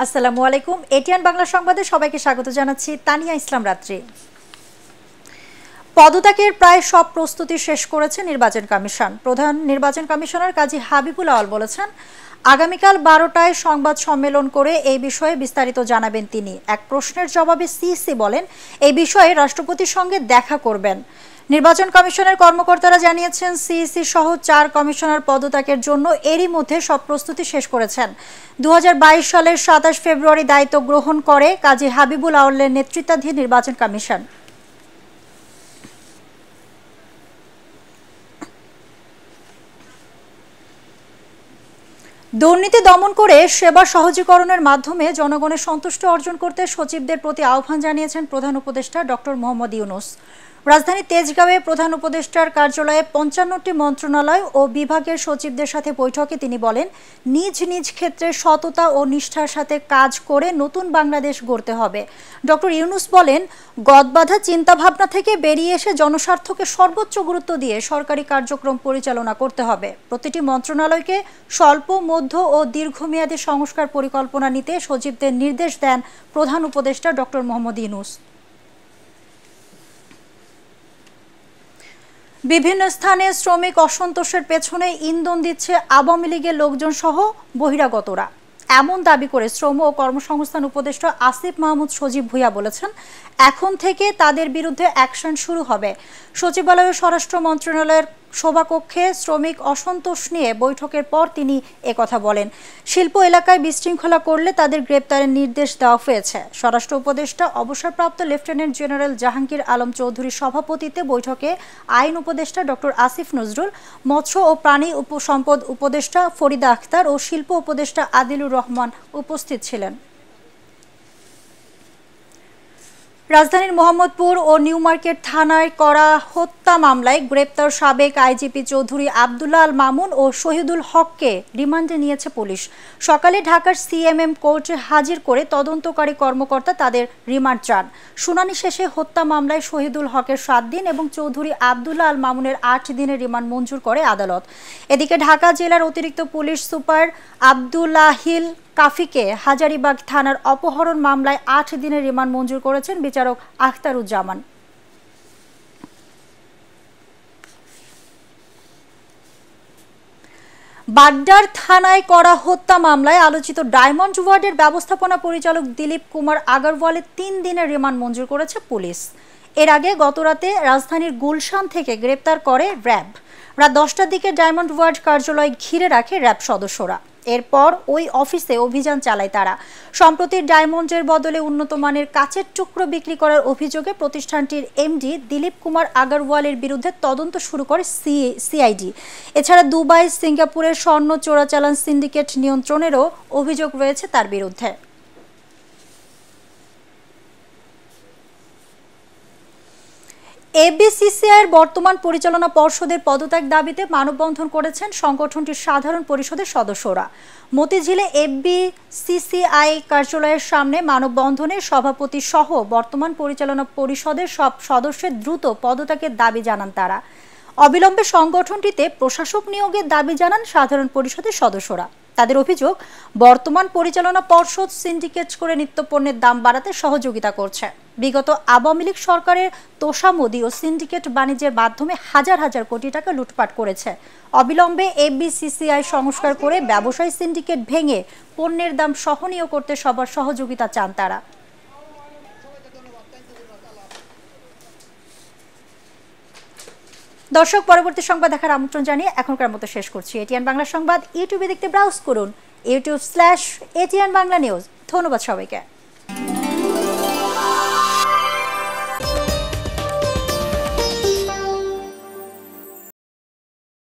আসসালামু আলাইকুম। এটিএন বাংলা সংবাদে সবাইকে স্বাগত জানাচ্ছি। তানিয়া ইসলাম রাত্রি। পদত্যাগের প্রায় সব প্রস্তুতি শেষ করেছে নির্বাচন কমিশন। প্রধান নির্বাচন কমিশনার কাজী হাবিবুল আওয়াল বলেছেন, আগামীকাল 12টায় সংবাদ সম্মেলন করে এই বিষয়ে বিস্তারিত জানাবেন তিনি। এক প্রশ্নের জবাবে সিইসি বলেন, এই বিষয়ে রাষ্ট্রপতির সঙ্গে দেখা করবেন। নির্বাচন কমিশনের কর্মকর্তারা জানিয়েছেন, সিইসি সহ 4 কমিশনার পদত্যাগের জন্য এরই মধ্যে সব প্রস্তুতি শেষ করেছেন। 2022 সালের 27 ফেব্রুয়ারি দায়িত্ব গ্রহণ করে কাজী হাবিবুল আওয়ালের নেতৃত্বাধীন নির্বাচন কমিশন। দুর্নীতি দমন করে সেবা সহজীকরণের মাধ্যমে জনগণের সন্তুষ্টি অর্জন করতে সচিবদের প্রতি আহ্বান জানিয়েছেন প্রধান উপদেষ্টা ডক্টর মোহাম্মদ ইউনূস। রাজধানী তেজগাঁওয়ে প্রধান উপদেষ্টার কার্যালয়ে 55টি মন্ত্রণালয় ও বিভাগের সচিবদের সাথে বৈঠকে তিনি বলেন, নিজ নিজ ক্ষেত্রে সততা ও নিষ্ঠার সাথে কাজ করে নতুন বাংলাদেশ গড়তে হবে। ডক্টর ইউনূস বলেন, গদবাঁধা চিন্তাভাবনা থেকে বেরিয়ে এসে জনস্বার্থকে সর্বোচ্চ গুরুত্ব দিয়ে সরকারি কার্যক্রম পরিচালনা করতে হবে। প্রতিটি মন্ত্রণালয়কে স্বল্প, মধ্য ও দীর্ঘমেয়াদী সংস্কার পরিকল্পনা নিতে সচিবদের নির্দেশ দেন প্রধান উপদেষ্টা ডক্টর মোহাম্মদ ইউনূস। বিভিন্ন স্থানে শ্রমিক অসন্তোষের পেছনে ইন্ধন দিচ্ছে আওয়ামী লীগের লোকজন সহ বহিরাগতরা, এমন দাবি করে শ্রম ও কর্মসংস্থান উপদেষ্টা আসিফ মাহমুদ সজীব ভুঁইয়া বলেছেন, এখন থেকে তাদের বিরুদ্ধে অ্যাকশন শুরু হবে। সচিবালয়ের স্বরাষ্ট্র মন্ত্রণালয়ের সভাকক্ষে শ্রমিক অসন্তোষ নিয়ে বৈঠকের পর তিনি একথা বলেন। শিল্প এলাকায় বিশৃঙ্খলা করলে তাদের গ্রেপ্তারের নির্দেশ দেওয়া হয়েছে। স্বরাষ্ট্র উপদেষ্টা অবসরপ্রাপ্ত লেফটেন্যান্ট জেনারেল জাহাঙ্গীর আলম চৌধুরীর সভাপতিত্বে বৈঠকে আইন উপদেষ্টা ডক্টর আসিফ নজরুল, মৎস্য ও প্রাণী সম্পদ উপদেষ্টা ফরিদা আক্তার ও শিল্প উপদেষ্টা আদিলুর রহমান উপস্থিত ছিলেন। রাজধানীর মোহাম্মদপুর ও নিউ মার্কেট থানায় করা হত্যা মামলায় গ্রেপ্তার সাবেক আইজিপি চৌধুরী আব্দুল্লাহ আল মামুন ও শহীদুল হককে রিমান্ডে নিয়েছে পুলিশ। সকালে ঢাকার সিএমএম কোর্টে হাজির করে তদন্তকারী কর্মকর্তা তাদের রিমান্ড চান। শুনানি শেষে হত্যা মামলায় শহীদুল হকের 7 দিন এবং চৌধুরী আব্দুল্লাহ আল মামুনের 8 দিনের রিমান্ড মঞ্জুর করে আদালত। এদিকে ঢাকা জেলার অতিরিক্ত পুলিশ সুপার আব্দুল্লাহিল কাফিকে হাজারীবাগ থানার অপহরণ মামলায় 8 দিনের রিমান্ড মঞ্জুর করেছেন বিচারক আখতারুজ্জামান। বাড্ডার থানায় করা হত্যা মামলায় আলোচিত ডায়মন্ড ওয়ার্ডের ব্যবস্থাপনা পরিচালক দিলীপ কুমার আগারওয়ালের 3 দিনের রিমান্ড মঞ্জুর করেছে পুলিশ। এর আগে গতরাতে রাজধানীর গুলশান থেকে গ্রেপ্তার করে র্যাব। রাত 10টার দিকে ডায়মন্ড ওয়ার্ড কার্যালয় ঘিরে রাখে র্যাব সদস্যরা। এরপর ওই অফিসে অভিযান চালায় তারা। সম্প্রতি ডায়মন্ডের বদলে উন্নত মানের কাচের টুকরো বিক্রি করার অভিযোগে প্রতিষ্ঠানটির এমডি দিলীপ কুমার আগারওয়ালের বিরুদ্ধে তদন্ত শুরু করে সিআইডি। এছাড়া দুবাই, সিঙ্গাপুরের স্বর্ণ চোরাচালান সিন্ডিকেট নিয়ন্ত্রণেরও অভিযোগ রয়েছে তার বিরুদ্ধে। এবিসিসিআইয়ের বর্তমান পরিচালনা পর্ষদের পদত্যাগ দাবিতে মানববন্ধন করেছেন সংগঠনটির সাধারণ পরিষদের সদস্যরা। মতিঝিলে এবিসিসিআই কার্যালয়ের সামনে মানববন্ধনে সভাপতি সহ বর্তমান পরিচালনা পরিষদের সব সদস্যের দ্রুত পদত্যাগের দাবি জানান তারা। অবিলম্বে সংগঠনটিতে প্রশাসক নিয়োগের দাবি জানান সাধারণ পরিষদের সদস্যরা। তাদের অভিযোগ, বর্তমান পরিচালনা পর্ষদ সিন্ডিকেট করে নিত্যপণ্যের দাম বাড়াতে সহযোগিতা করছে। বিগত আওয়ামী লীগ সরকারের তোষামোদি ও সিন্ডিকেট বাণিজ্যের মাধ্যমে হাজার হাজার কোটি টাকা লুটপাট করেছে। অবিলম্বে এবিসিসিআই সংস্কার করে ব্যবসায়ী সিন্ডিকেট ভেঙে পণ্যের দাম সহনীয় করতে সবার সহযোগিতা চান তারা। দর্শক, পরবর্তী সংবাদ দেখার আমন্ত্রণ জানিয়ে এখনকার মতো শেষ করছি। এটিএন বাংলা সংবাদ ইউটিউবে দেখতে ব্রাউজ করুন youtube/ATN বাংলা নিউজ। ধন্যবাদ সবাইকে।